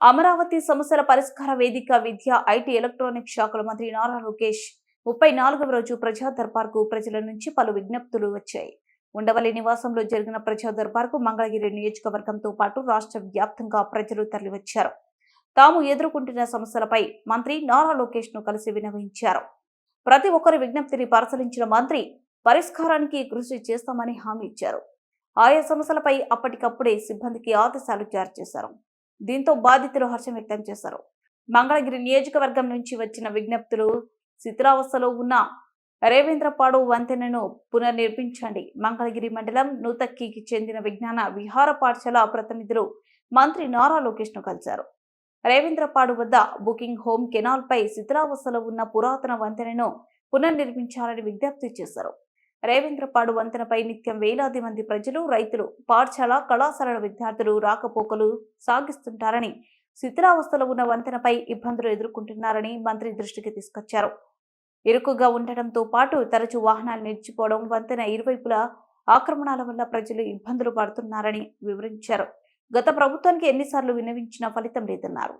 అమరావతి సమస్యల పరిష్కార వేదిక విద్య, ఐటీ, ఎలక్ట్రానిక్ శాఖల మంత్రి నారా లోకేష్ 34వ రోజు ప్రజా దర్బార్కు ప్రజల నుంచి పలు విజ్ఞప్తులు వచ్చాయి. ఉండవల్లి నివాసంలో జరిగిన ప్రజా దర్బార్కు మంగళగిరి నియోజకవర్గంతో పాటు రాష్ట్ర వ్యాప్తంగా ప్రజలు తరలివచ్చారు. తాము ఎదుర్కొంటున్న సమస్యలపై మంత్రి నారా లోకేష్ ను కలిసి విన్నవించారు. ప్రతి ఒక్కరి విజ్ఞప్తిని పరిశీలించిన మంత్రి పరిష్కారానికి కృషి చేస్తామని హామీ ఇచ్చారు. ఆయా సమస్యలపై అప్పటికప్పుడే సిబ్బందికి ఆదేశాలు జారీ చేశారు. దీంతో బాధితులు హర్షం వ్యక్తం చేశారు. మంగళగిరి నియోజకవర్గం నుంచి వచ్చిన విజ్ఞప్తులు శిథిలావస్థలో ఉన్న రేవేంద్రపాడు వంతెనను పునర్నిర్మించండి. మంగళగిరి మండలం నూతక్కికి చెందిన విజ్ఞాన విహార పాఠశాల ప్రతినిధులు మంత్రి నారా లోకేష్ ను కలిశారు. రేవేంద్రపాడు వద్ద బుకింగ్ హోమ్ కెనాల్ పై శిథిలావస్థలో ఉన్న పురాతన వంతెనను పునర్నిర్మించాలని విజ్ఞప్తి చేశారు. రేవేంద్రపాడు వంతెనపై నిత్యం వేలాది మంది ప్రజలు, రైతులు, పాఠశాల, కళాశాలల విద్యార్థులు రాకపోకలు సాగిస్తుంటారని, శిథిలావస్థలో ఉన్న వంతెనపై ఇబ్బందులు ఎదుర్కొంటున్నారని మంత్రి దృష్టికి తీసుకొచ్చారు. ఇరుకుగా ఉండటంతో పాటు తరచూ వాహనాలు నిలిచిపోవడం, వంతెన ఇరువైపులా ఆక్రమణల వల్ల ప్రజలు ఇబ్బందులు పడుతున్నారని వివరించారు. గత ప్రభుత్వానికి ఎన్నిసార్లు విన్నవించినా ఫలితం లేదన్నారు.